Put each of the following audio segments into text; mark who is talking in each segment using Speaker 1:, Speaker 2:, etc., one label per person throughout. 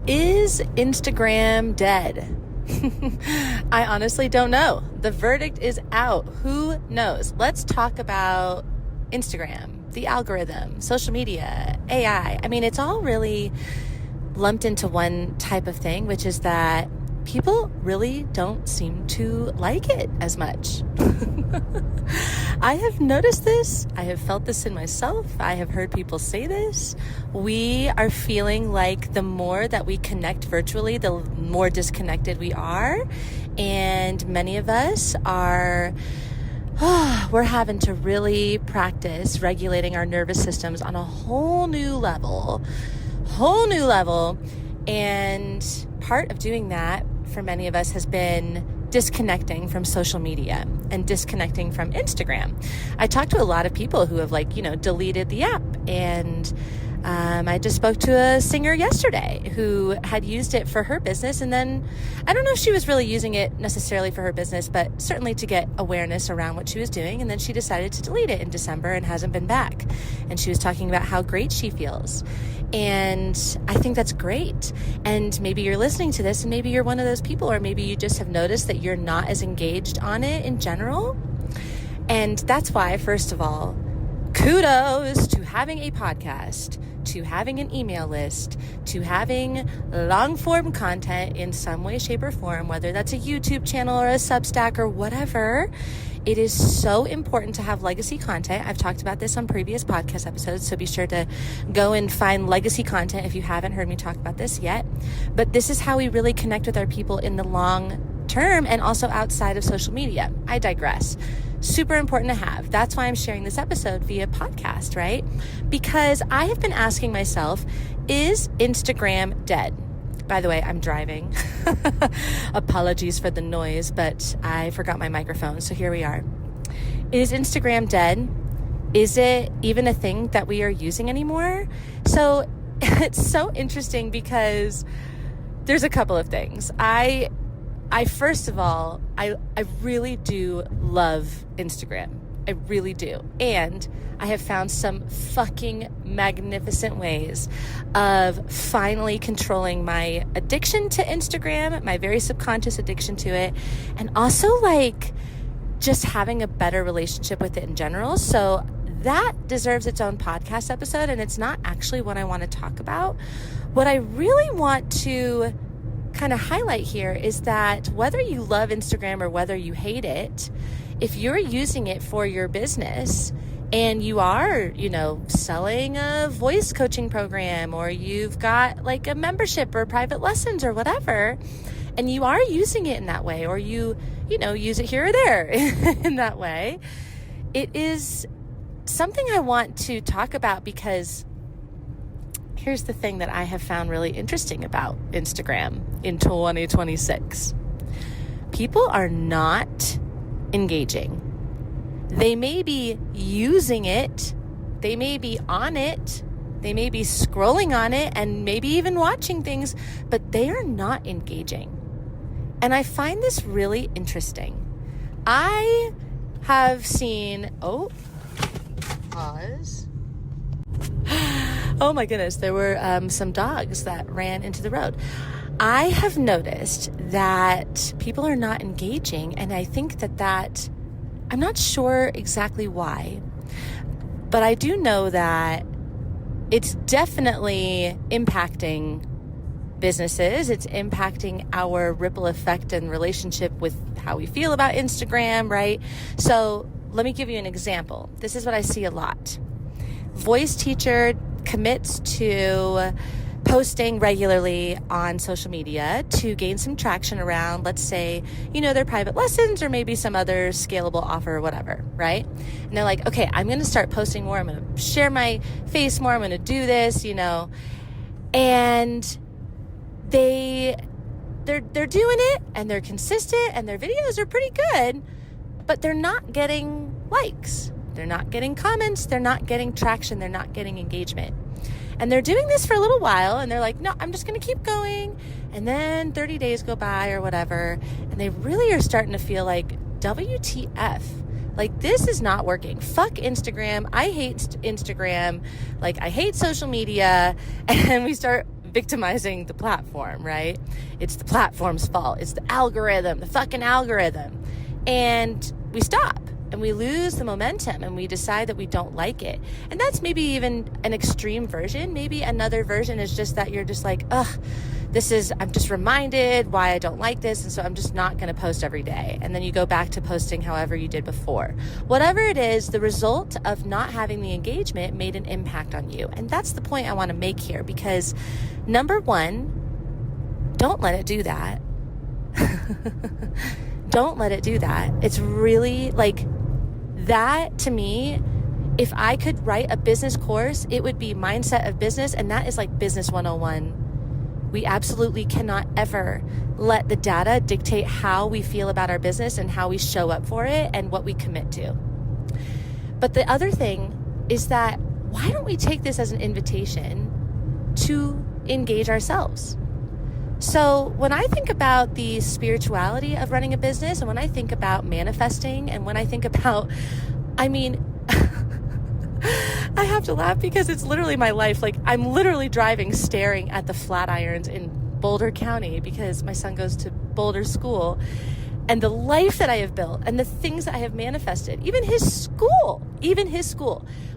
Speaker 1: Is Instagram dead? I honestly don't know. The verdict is out. Who knows? Let's talk about Instagram, the algorithm, social media, AI. I mean, it's all really lumped into one type of thing, which is that people really don't seem to like it as much. I have noticed this. I have felt this in myself. I have heard people say this. We are feeling like the more that we connect virtually, the more disconnected we are. And many of us are, we're having to really practice regulating our nervous systems on a whole new level. And part of doing that for many of us has been disconnecting from social media and disconnecting from Instagram. I talked to a lot of people who have deleted the app, and I just spoke to a singer yesterday who had used it for her business, and then I don't know if she was really using it necessarily for her business, but certainly to get awareness around what she was doing, and then she decided to delete it in December and hasn't been back. And she was talking about how great she feels. And I think that's great. And maybe you're listening to this and maybe you're one of those people, or maybe you just have noticed that you're not as engaged on it in general. And that's why, first of all, kudos to having a podcast, to having an email list, to having long form content in some way, shape, or form, whether that's a YouTube channel or a Substack or whatever. It is so important to have legacy content. I've talked about this on previous podcast episodes, so be sure to go and find legacy content if you haven't heard me talk about this yet. But this is how we really connect with our people in the long term and also outside of social media. I digress. Super important to have. That's why I'm sharing this episode via podcast, right? Because I have been asking myself, is Instagram dead? By the way, I'm driving. Apologies for the noise, but I forgot my microphone, so here we are. Is Instagram dead? Is it even a thing that we are using anymore? So it's so interesting because there's a couple of things. I first of all, I really do love Instagram. I really do. And I have found some fucking magnificent ways of finally controlling my addiction to Instagram, my very subconscious addiction to it, and also just having a better relationship with it in general. So that deserves its own podcast episode, and it's not actually what I want to talk about. What I really want to kind of highlight here is that whether you love Instagram or whether you hate it, if you're using it for your business and you are, selling a voice coaching program, or you've got a membership or private lessons or whatever, and you are using it in that way, or you use it here or there in that way, it is something I want to talk about, because here's the thing that I have found really interesting about Instagram in 2026. People are not engaging. They may be using it, they may be on it, they may be scrolling on it, and maybe even watching things, but they are not engaging. And I find this really interesting. I have seen, pause. Oh my goodness, there were some dogs that ran into the road. I have noticed that people are not engaging, and I think that I'm not sure exactly why, but I do know that it's definitely impacting businesses. It's impacting our ripple effect and relationship with how we feel about Instagram, right? So let me give you an example. This is what I see a lot. Voice teacher commits to posting regularly on social media to gain some traction around, let's say, their private lessons or maybe some other scalable offer or whatever, right? And they're like, okay, I'm going to start posting more. I'm going to share my face more. I'm going to do this, and they're doing it, and they're consistent, and their videos are pretty good, but they're not getting likes. They're not getting comments. They're not getting traction. They're not getting engagement. And they're doing this for a little while, and they're like, no, I'm just going to keep going. And then 30 days go by or whatever, and they really are starting to feel like, WTF? This is not working. Fuck Instagram. I hate Instagram. I hate social media. And we start victimizing the platform, right? It's the platform's fault. It's the algorithm, the fucking algorithm. And we stop and we lose the momentum and we decide that we don't like it. And that's maybe even an extreme version. Maybe another version is just that you're just like, I'm just reminded why I don't like this. And so I'm just not going to post every day. And then you go back to posting however you did before. Whatever it is, the result of not having the engagement made an impact on you. And that's the point I want to make here, because number one, don't let it do that. Don't let it do that. It's really like that to me. If I could write a business course, it would be mindset of business. And that is like business 101. We absolutely cannot ever let the data dictate how we feel about our business and how we show up for it and what we commit to. But the other thing is that why don't we take this as an invitation to engage ourselves? So when I think about the spirituality of running a business, and when I think about manifesting, and when I think about, I have to laugh because it's literally my life. Like, I'm literally driving, staring at the flat irons in Boulder County because my son goes to Boulder school, and the life that I have built and the things that I have manifested, even his school.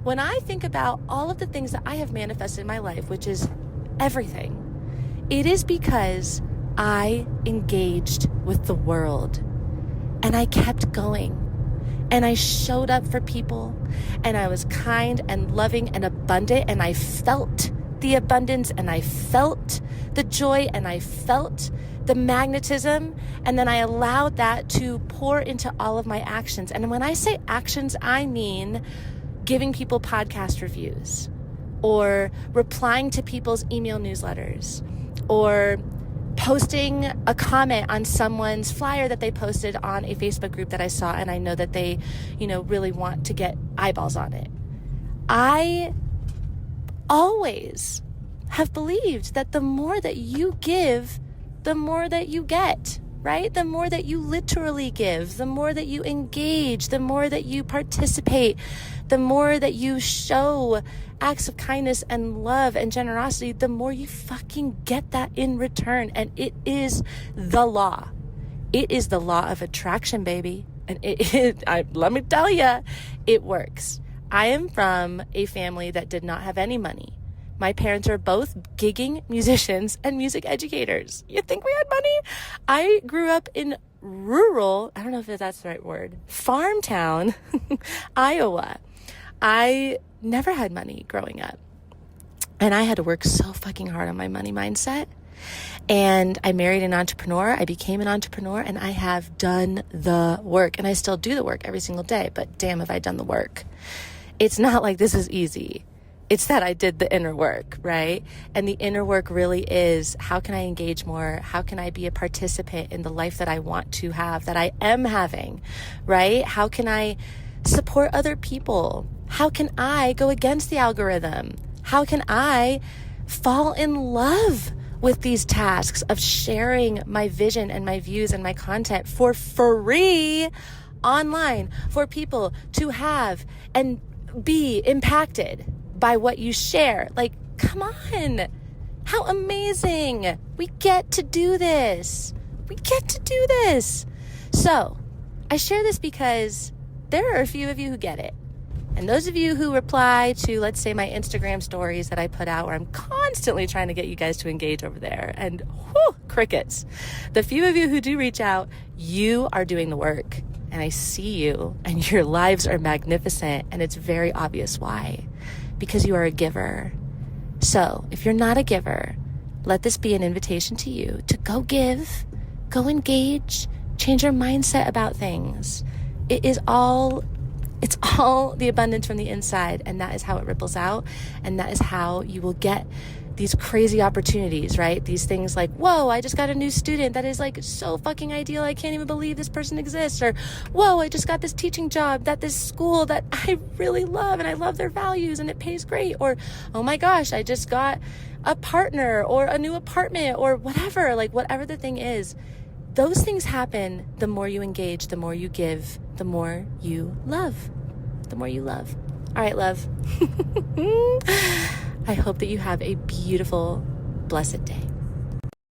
Speaker 1: When I think about all of the things that I have manifested in my life, which is everything, it is because I engaged with the world and I kept going. And I showed up for people, and I was kind and loving and abundant, and I felt the abundance, and I felt the joy, and I felt the magnetism, and then I allowed that to pour into all of my actions. And when I say actions, I mean giving people podcast reviews, or replying to people's email newsletters, or posting a comment on someone's flyer that they posted on a Facebook group that I saw, and I know that they, really want to get eyeballs on it. I always have believed that the more that you give, the more that you get, right? The more that you literally give, the more that you engage, the more that you participate, the more that you show acts of kindness and love and generosity, the more you fucking get that in return. And it is the law. It is the law of attraction, baby. And let me tell you, it works. I am from a family that did not have any money. My parents are both gigging musicians and music educators. You think we had money? I grew up in rural, I don't know if that's the right word, farm town, Iowa. I never had money growing up. And I had to work so fucking hard on my money mindset. And I married an entrepreneur. I became an entrepreneur, and I have done the work. And I still do the work every single day, but damn have I done the work. It's not like this is easy. It's that I did the inner work, right? And the inner work really is, how can I engage more? How can I be a participant in the life that I want to have, that I am having, right? How can I support other people? How can I go against the algorithm? How can I fall in love with these tasks of sharing my vision and my views and my content for free online for people to have and be impacted by what you share? Like, come on. How amazing. We get to do this. So I share this because there are a few of you who get it. And those of you who reply to, let's say, my Instagram stories that I put out, where I'm constantly trying to get you guys to engage over there, and crickets. The few of you who do reach out, you are doing the work. And I see you, and your lives are magnificent, and it's very obvious why. Because you are a giver. So if you're not a giver, let this be an invitation to you to go give, go engage, change your mindset about things. It's all the abundance from the inside, and that is how it ripples out, and that is how you will get these crazy opportunities, right? These things like, whoa, I just got a new student that is like so fucking ideal, I can't even believe this person exists. Or, whoa, I just got this teaching job at this school that I really love, and I love their values, and it pays great. Or, oh my gosh, I just got a partner or a new apartment or whatever, like whatever the thing is. Those things happen the more you engage, the more you give, the more you love. All right, love. I hope that you have a beautiful, blessed day.